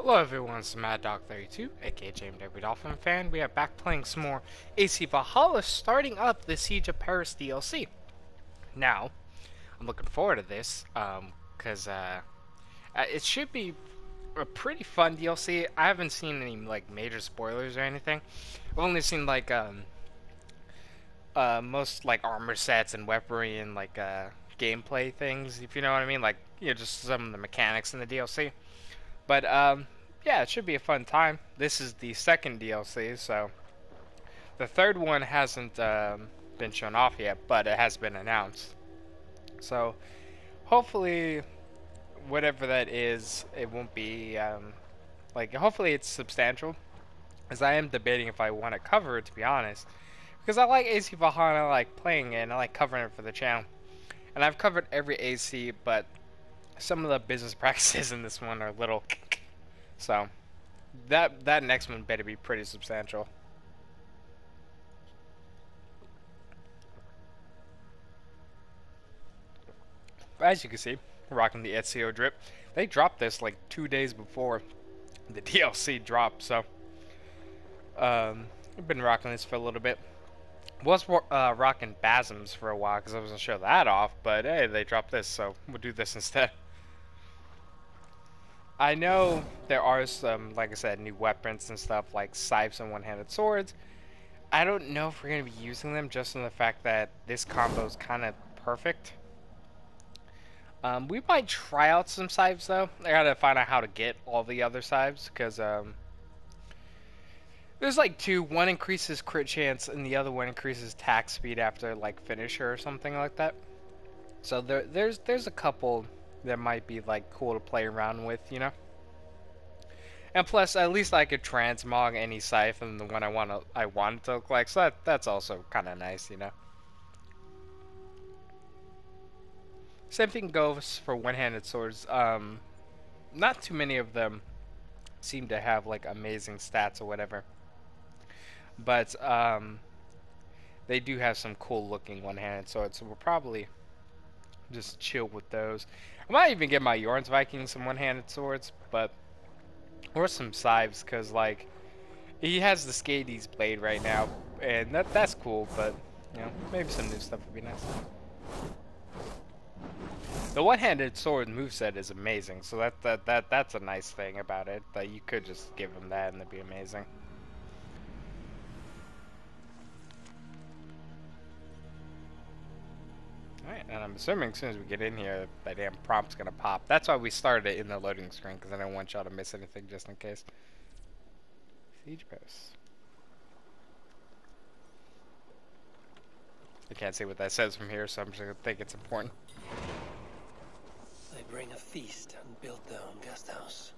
Hello everyone, it's MaddDog32, aka James Every Dolphin fan. We are back playing some more AC Valhalla, starting up the Siege of Paris DLC. Now, I'm looking forward to this, because it should be a pretty fun DLC. I haven't seen any, like, major spoilers or anything. I've only seen, like, most, like, armor sets and weaponry and, like, gameplay things, if you know what I mean. Like, you know, just some of the mechanics in the DLC. But, yeah, it should be a fun time. This is the second DLC, so the third one hasn't been shown off yet, but it has been announced. So hopefully, whatever that is, it won't be like. Hopefully, it's substantial, as I am debating if I want to cover it. To be honest, because I like AC Valhalla, I like playing it, and I like covering it for the channel. And I've covered every AC, but some of the business practices in this one are little. So that next one better be pretty substantial. But as you can see, we're rocking the Ezio drip. They dropped this like 2 days before the DLC dropped, so I've been rocking this for a little bit. Was rocking Basms for a while because I was gonna show that off, but hey, they dropped this, so we'll do this instead. I know there are some, like I said, new weapons and stuff like scythes and one-handed swords. I don't know if we're going to be using them, just in the fact that this combo is kind of perfect. We might try out some scythes though. I gotta find out how to get all the other scythes, because there's like two. One increases crit chance and the other one increases attack speed after like finisher or something like that. So there's a couple that might be like cool to play around with, you know. And plus, at least I could transmog any scythe and the one I want it to look like. So that's also kind of nice, you know. Same thing goes for one-handed swords. Not too many of them seem to have like amazing stats or whatever, but they do have some cool-looking one-handed swords. So we'll probably just chill with those. I might even get my Jorn's Viking some one-handed swords, but or some scythes, because like he has the Skades blade right now, and that's cool. But you know, maybe some new stuff would be nice. The one-handed sword moveset is amazing, so that's a nice thing about it. That you could just give him that and it'd be amazing. Alright, and I'm assuming as soon as we get in here, that damn prompt's gonna pop. That's why we started it in the loading screen, because I don't want y'all to miss anything just in case. Siege post. I can't see what that says from here, so I'm just gonna think it's important. They bring a feast and build their own guest house.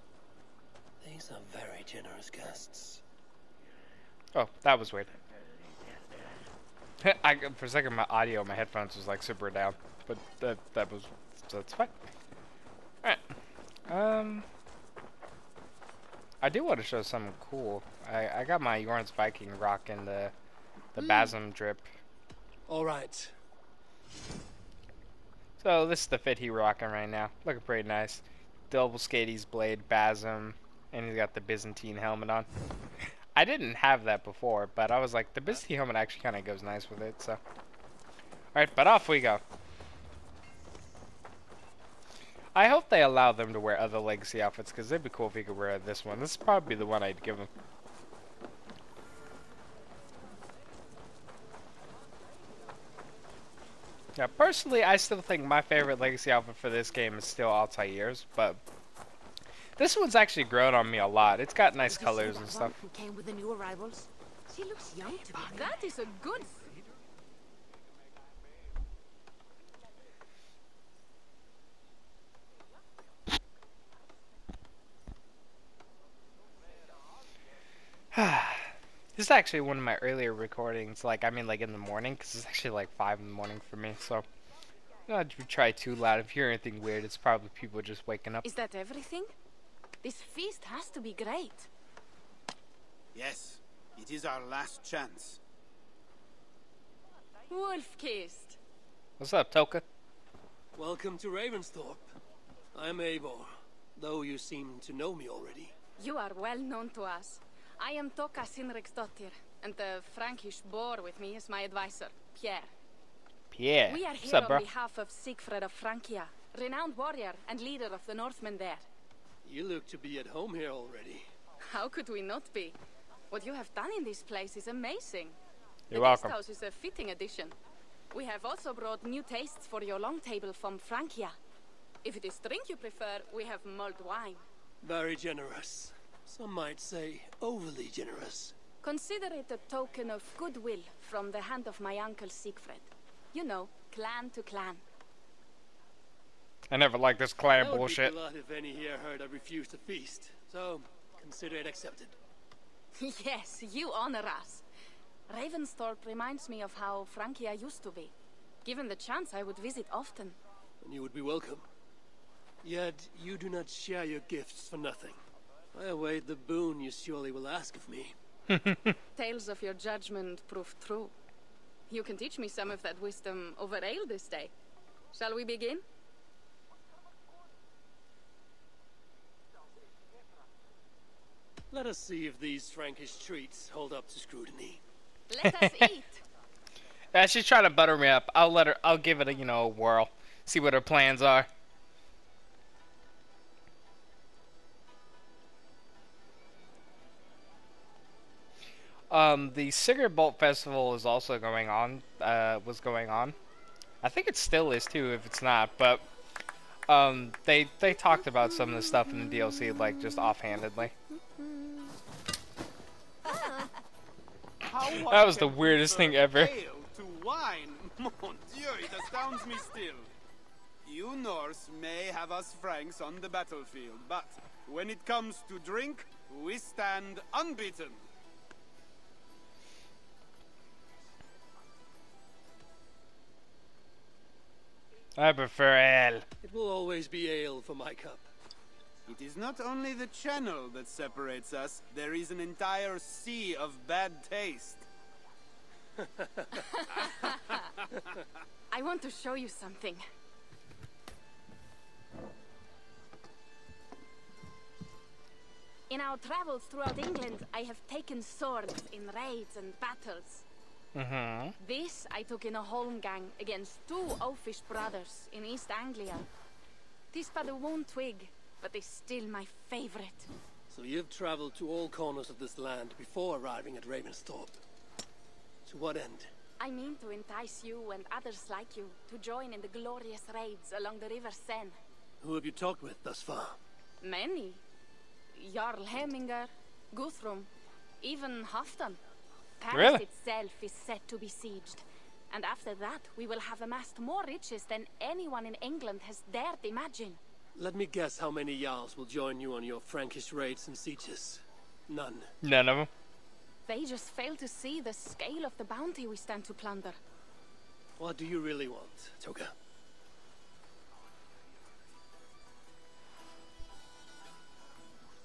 These are very generous guests. Oh, that was weird. For a second, my audio, my headphones was like super down, but that's fine. All right. I do want to show something cool. I got my Jorn's Viking rocking the Basm drip. All right. So this is the fit he rocking right now. Looking pretty nice. Double Skades blade, Basm, and he's got the Byzantine helmet on. I didn't have that before, but I was like, the Byzantine helmet actually kind of goes nice with it, so. Alright, but off we go. I hope they allow them to wear other Legacy outfits, because it'd be cool if he could wear this one. This is probably the one I'd give him. Yeah, personally, I still think my favorite Legacy outfit for this game is still Altair's, but this one's actually grown on me a lot. It's got nice colors and stuff. Who came with the new arrivals? She looks young to me. That is a good. This is actually one of my earlier recordings. Like, I mean, like in the morning, because it's actually like 5 in the morning for me. So, not to try too loud. If you hear anything weird, it's probably people just waking up. Is that everything? This feast has to be great. Yes, it is our last chance. Wolf-kissed. What's up, Toka? Welcome to Ravensthorpe. I'm Eivor, though you seem to know me already. You are well known to us. I am Toka Sinriksdottir, and the Frankish boar with me is my advisor, Pierre. Pierre. We are What's here up, on bro? behalf of Sigfred of Francia, renowned warrior and leader of the Northmen there. You look to be at home here already. How could we not be? What you have done in this place is amazing. You're the welcome. guest house is a fitting addition. We have also brought new tastes for your long table from Francia. If it is drink you prefer, we have mulled wine. Very generous. Some might say overly generous. Consider it a token of goodwill from the hand of my uncle Siegfried. You know, clan to clan. I never liked this clan I would bullshit. be glad if any here heard I refused to feast. So, consider it accepted. Yes, you honor us. Ravensthorpe reminds me of how Francia used to be. Given the chance, I would visit often. And you would be welcome. Yet, you do not share your gifts for nothing. I await the boon you surely will ask of me. Tales of your judgment proved true. You can teach me some of that wisdom over ale this day. Shall we begin? Let us see if these Frankish treats hold up to scrutiny. Let us eat! Yeah, she's trying to butter me up. I'll give it a, a whirl. See what her plans are. The Cigarette Bolt Festival is also going on, was going on. I think it still is too, if it's not, but, they talked about some of the stuff in the DLC, like, just offhandedly. That was the weirdest thing ever. Ale to wine? Mon Dieu, it astounds me still. You Norse may have us Franks on the battlefield, but when it comes to drink, we stand unbeaten. I prefer ale. It will always be ale for my cup. It is not only the channel that separates us, there is an entire sea of bad taste. I want to show you something. In our travels throughout England, I have taken swords in raids and battles. Mm-hmm. This I took in a holmgang against two oafish brothers in East Anglia. Tis but a wound twig, but is still my favorite. So you've traveled to all corners of this land before arriving at Ravensthorpe. To what end? I mean to entice you and others like you to join in the glorious raids along the River Seine. Who have you talked with thus far? Many. Jarl Hemminger, Guthrum, even Halfdan. Paris Really? itself is set to be sieged. And after that, we will have amassed more riches than anyone in England has dared imagine. Let me guess how many Jarls will join you on your Frankish raids and sieges. None. None of them. They just fail to see the scale of the bounty we stand to plunder. What do you really want, Toga?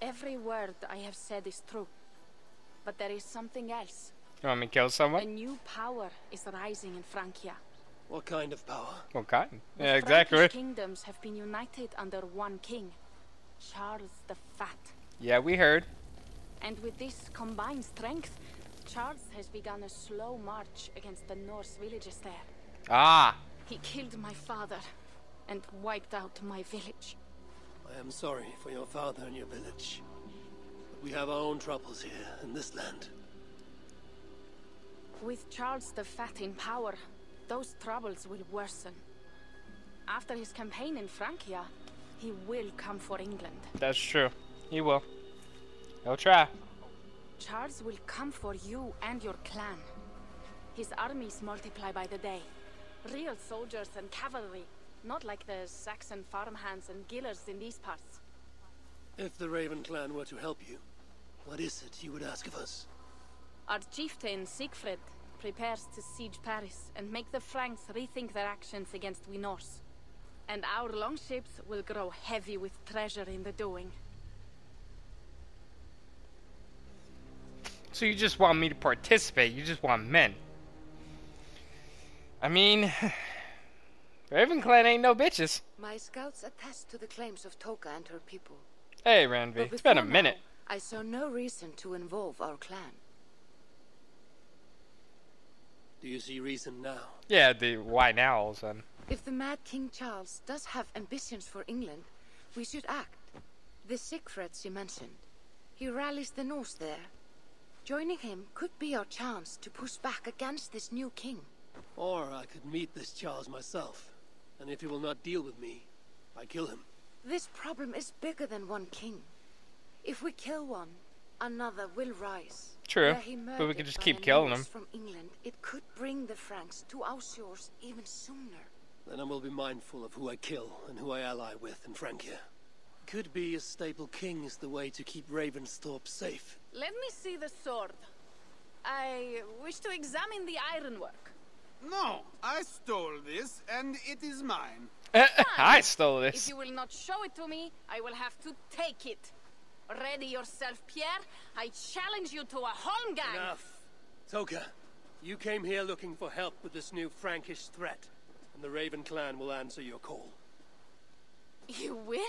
Every word I have said is true. But there is something else. You want me to kill A someone? new power is rising in Francia. What kind of power? What kind? The Yeah, exactly. Frankish kingdoms have been united under one king, Charles the Fat. Yeah, we heard. And with this combined strength, Charles has begun a slow march against the Norse villages there. Ah, He killed my father and wiped out my village. I am sorry for your father and your village. But we have our own troubles here in this land. With Charles the Fat in power, those troubles will worsen. After his campaign in Francia, he will come for England. that's true. He will. He'll try. Charles will come for you and your clan. His armies multiply by the day. Real soldiers and cavalry, not like the Saxon farmhands and gillers in these parts. If the Raven clan were to help you, what is it you would ask of us? Our chieftain, Siegfried, prepares to siege Paris and make the Franks rethink their actions against we Norse. And our longships will grow heavy with treasure in the doing. So you just want me to participate? You just want men? I mean, Raven Clan ain't no bitches. My scouts attest to the claims of Toka and her people. Hey, Ranvi, But it's been a before minute. now, I saw no reason to involve our clan. Do you see reason now? Yeah, the why now all of a sudden? If the mad King Charles does have ambitions for England, we should act. The Siegfrieds you mentioned, he rallies the Norse there. Joining him could be our chance to push back against this new king. Or I could meet this Charles myself, and if he will not deal with me, I kill him. This problem is bigger than one king. If we kill one, another will rise. True, Were he but we murdered could just by keep a killing Norse them. from England, it could bring the Franks to our shores even sooner. Then I will be mindful of who I kill and who I ally with in Francia. Could be a stable king is the way to keep Ravensthorpe safe. Let me see the sword. I wish to examine the ironwork. No, I stole this, and it is mine. I stole If this. you will not show it to me, I will have to take it. Ready yourself, Pierre. I challenge you to a holmgang. Enough. Toka, you came here looking for help with this new Frankish threat, and the Raven clan will answer your call. You will?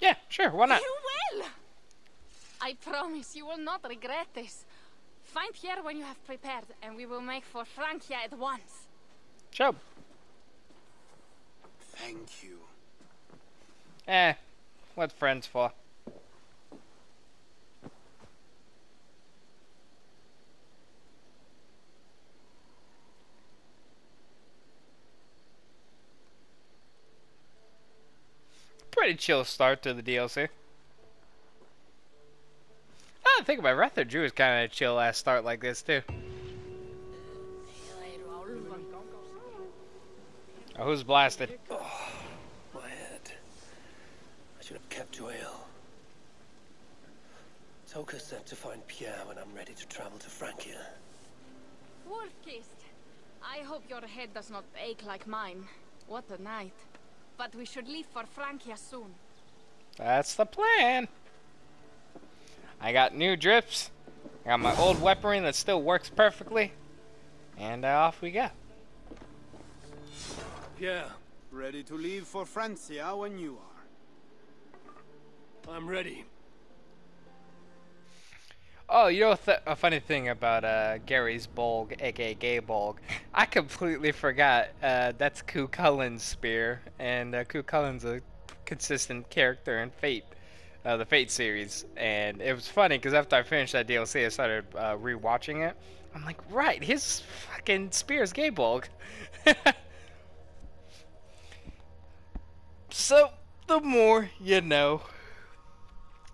Yeah, sure, why not? You will! I promise you will not regret this. Find Pierre when you have prepared, and we will make for Francia at once. Sure. Thank you. What friends for? Pretty chill start to the DLC. I think about Rether Drew is kind of a chill ass start like this too. Oh, who's blasted? My head. I should have kept to ale. Toka said to find Pierre when I'm ready to travel to Francia. Wolf-kissed. I hope your head does not ache like mine. What a night. But we should leave for Francia soon. That's the plan. I got new drips. I got my old weaponry that still works perfectly. And off we go. Pierre, Ready to leave for Francia when you are. I'm ready. Oh, you know a funny thing about Gary's Bolg, aka Gay Bolg? I completely forgot that's Ku Cullen's spear, and Ku Cullen's a consistent character in Fate, the Fate series. And it was funny because after I finished that DLC, I started rewatching it. I'm like, right, his fucking spear is Gay Bolg. So, the more you know.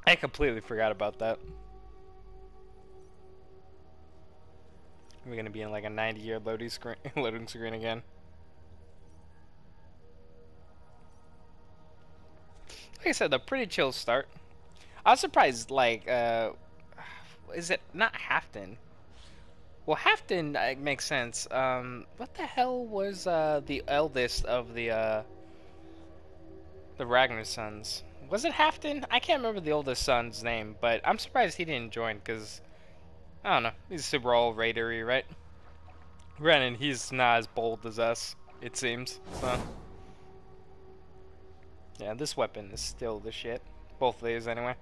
I completely forgot about that. We're gonna be in like a 90-year loading screen again. Like I said, a pretty chill start. I was surprised, like, is it not Halfdan? Well, Halfdan makes sense. What the hell was the eldest of the Ragnar sons? Was it Halfdan? I can't remember the oldest son's name, but I'm surprised he didn't join, because I don't know. He's super all raidery, right? Granted, he's not as bold as us, it seems. So, yeah, this weapon is still the shit. Both of these, anyway.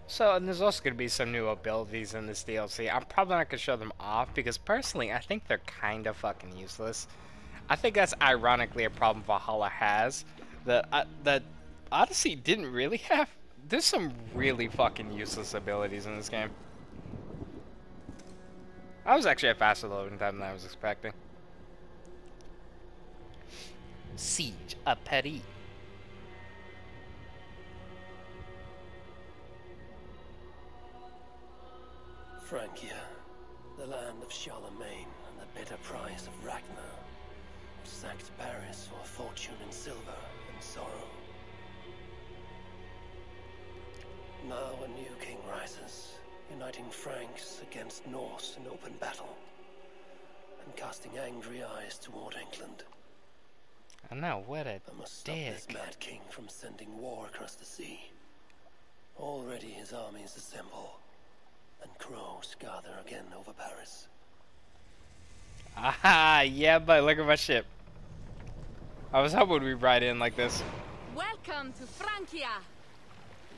So, and there's also going to be some new abilities in this DLC. I'm probably not going to show them off, because personally, I think they're kind of fucking useless. I think that's ironically a problem Valhalla has. That Odyssey didn't really have. There's some really fucking useless abilities in this game. I was actually at faster loading time than I was expecting. Siege of Paris. Francia, the land of Charlemagne and the bitter price of Ragnar, which sacked Paris for a fortune in silver and sorrow. Now a new king rises, uniting Franks against Norse in open battle, and casting angry eyes toward England. I know, what a I must stop this dick. mad king from sending war across the sea. Already his armies assemble, and crows gather again over Paris. Aha, yeah, but look at my ship. I was hoping we'd ride in like this. Welcome to Francia!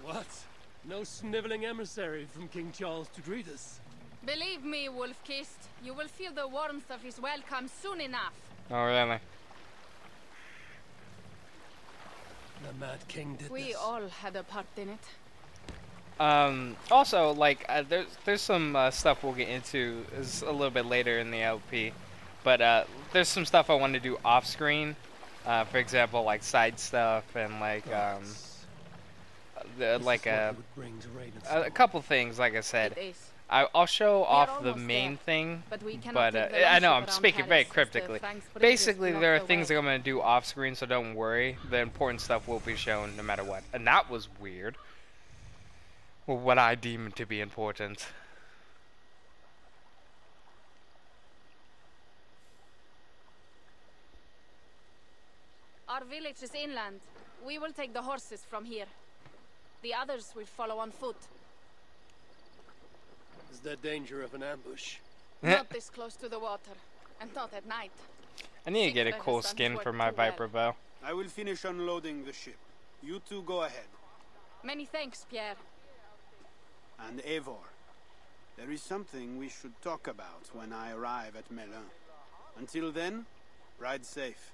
What? No sniveling emissary from King Charles to greet us? Believe me, Wolf-Kissed, you will feel the warmth of his welcome soon enough. Oh, really? The Mad King did We this. all had a part in it. Also, like, there's some stuff we'll get into is a little bit later in the LP, but there's some stuff I want to do off screen. For example, like side stuff and like a couple things. Like I said, It is. I'll show We are off the almost main there, thing, but we cannot but take the I know longship I'm around speaking very Paris as the cryptically. Franks' bridges Basically, block there are the things way. that I'm gonna do off screen, so don't worry. The important stuff will be shown no matter what, and that was weird. Well, what I deem to be important. Our village is inland. We will take the horses from here. The others will follow on foot. Is there danger of an ambush? Not this close to the water, and not at night. I need to get a Siegfried cool has done skin his for work my too well. Viper bow. I will finish unloading the ship. You two go ahead. Many thanks, Pierre. And Eivor, there is something we should talk about when I arrive at Melun. Until then, ride safe.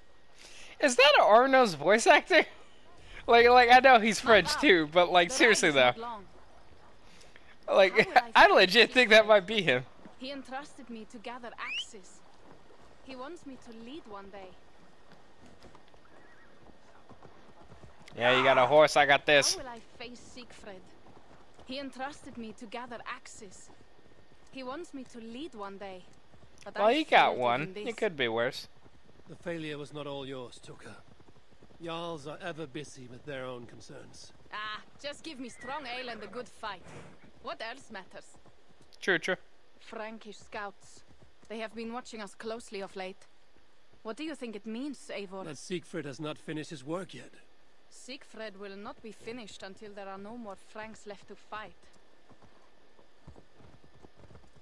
Is that Arno's voice actor? Like I know he's French bad. too, but like The seriously ride though, is not long. like How will I I legit find think that Siegfried? might be him. He entrusted me to gather axes. He wants me to lead one day. Yeah, you got a horse, I got this. How will I face Siegfried? He entrusted me to gather axes. He wants me to lead one day. But Well, I you failed got even one. this. It could be worse. The failure was not all yours, Tuka. Jarls are ever busy with their own concerns. Ah, just give me strong ale and a good fight. What else matters? True, true. Frankish scouts. They have been watching us closely of late. What do you think it means, Eivor? That Siegfried has not finished his work yet. Siegfried will not be finished until there are no more Franks left to fight.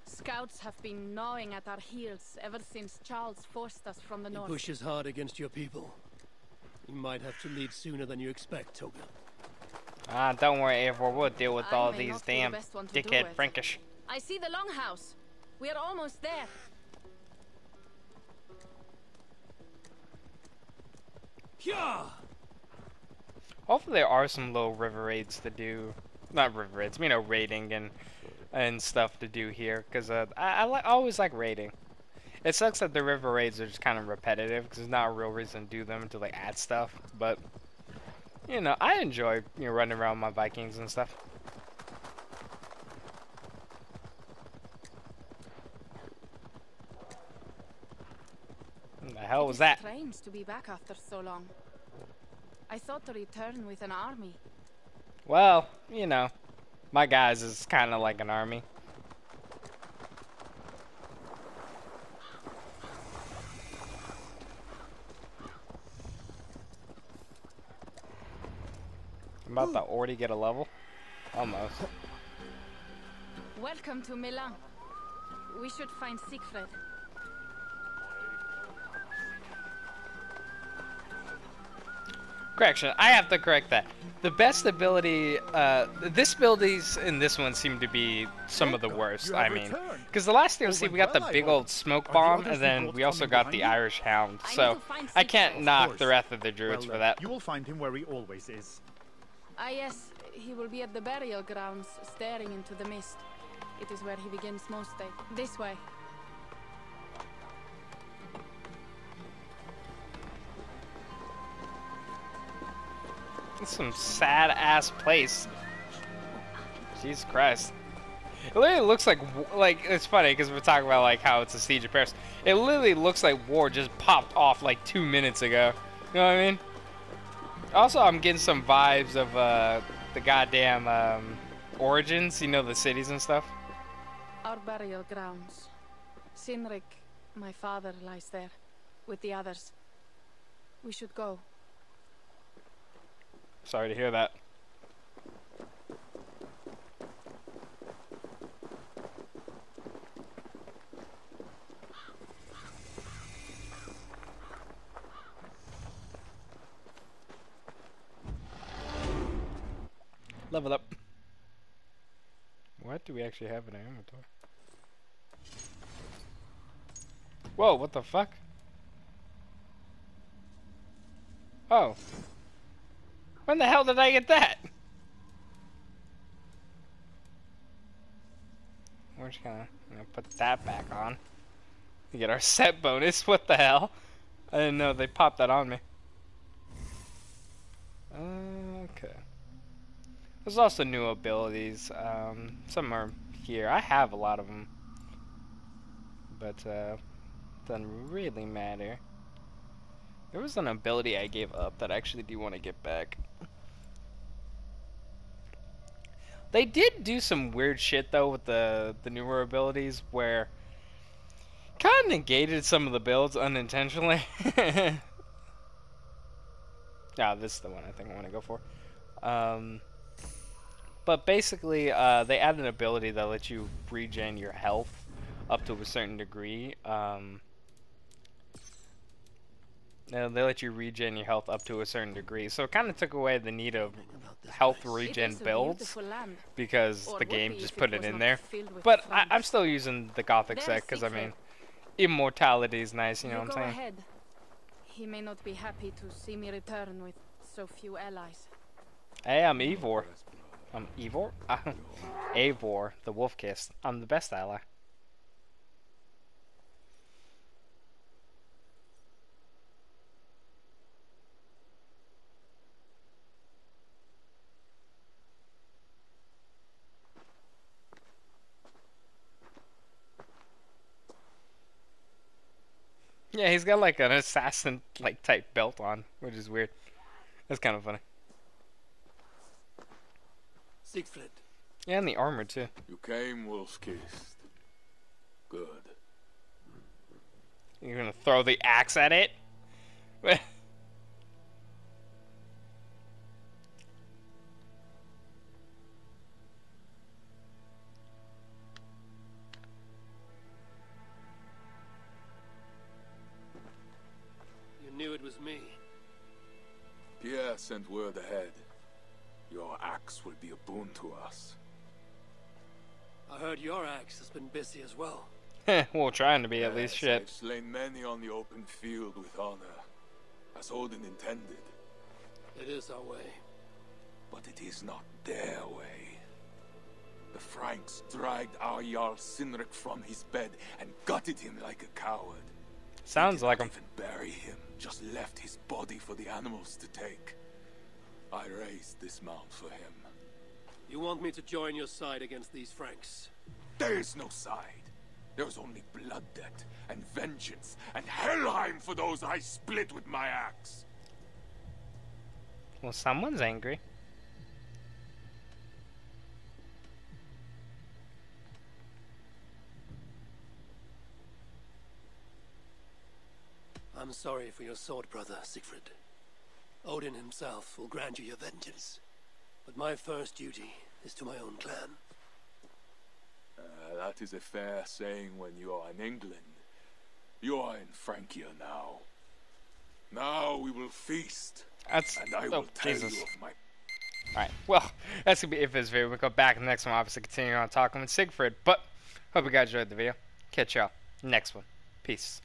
Scouts have been gnawing at our heels ever since Charles forced us from the He north. pushes hard against your people. You might have to lead sooner than you expect, Toga. Ah, don't worry, Eivor. We'll deal with I all may these not be the damn best one to do dickhead it. Frankish. I see the longhouse. We are almost there. Yeah! Hopefully there are some little river raids to do. Not river raids, you know, raiding and stuff to do here. Because I always like raiding. It sucks that the river raids are just kind of repetitive. Because there's not a real reason to do them until they add stuff. But, you know, I enjoy running around my Vikings and stuff. What the hell was It is that? strange to be back after so long. I thought to return with an army. Well, you know, my guys is kind of like an army. I'm about to already get a level. Almost. Welcome to Milan. We should find Siegfried. Correction, I have to correct that. The best ability, this abilities in this one seem to be some of the worst, I mean. Because the last DLC we got the big old smoke bomb, and then we also got the Irish Hound. I need So, to find I can't Siegfried. knock the Wrath of the Druids for that. You will find him where he always is. Ah yes, he will be at the burial grounds, staring into the mist. It is where he begins most day. This way. It's some sad ass place. Jesus Christ. It literally looks like it's funny because we're talking about like how it's a siege of Paris. It literally looks like war just popped off like 2 minutes ago. You know what I mean? Also, I'm getting some vibes of the goddamn Origins. You know, the cities and stuff. Our burial grounds. Sinrik, my father, lies there, with the others. We should go. Sorry to hear that. Level up. What do we actually have in our inventory? Whoa, what the fuck? Oh. When the hell did I get that? We're just gonna put that back on. To get our set bonus. What the hell? I didn't know they popped that on me. Okay. There's also new abilities. Some are here. I have a lot of them. But, doesn't really matter. There was an ability I gave up that I actually do want to get back. They did do some weird shit, though, with the newer abilities, where kind of negated some of the builds unintentionally. Yeah, this is the one I think I want to go for. But basically, they added an ability that lets you regen your health up to a certain degree. They let you regen your health up to a certain degree. So it kind of took away the need of health regen builds, because the game just put it in there. But I'm still using the Gothic set, because, I mean, immortality is nice, you know what I'm saying? Ahead. He may not be happy to see me return with so few allies. Hey, I'm Eivor. I'm Eivor? Eivor, the Wolf Kiss. I'm the best ally. Yeah, he's got like an assassin like type belt on, which is weird. That's kind of funny. Siegfried. Yeah, and the armor too. You came, wolf-kissed. Good. You're gonna throw the axe at it? You knew it was me. Pierre sent word ahead. Your axe will be a boon to us. I heard your axe has been busy as well. Well, trying to be at least. Yes, Shit. I've slain many on the open field with honor, as Odin intended. It is our way. But it is not their way. The Franks dragged our Jarl Sinric from his bed and gutted him like a coward. Sounds like him. Even bury him, just left his body for the animals to take. I raised this mount for him. You want me to join your side against these Franks? There is no side. There is only blood debt and vengeance and Helheim for those I split with my axe. Well, someone's angry. I'm sorry for your sword brother, Siegfried. Odin himself will grant you your vengeance. But my first duty is to my own clan. That is a fair saying when you are in England. You are in Francia now. Now we will feast. That's... And I will tell you of my... Alright, well, that's going to be it for this video. We'll go back in the next one, obviously continue on talking with Siegfried. But, hope you guys enjoyed the video. Catch y'all next one. Peace.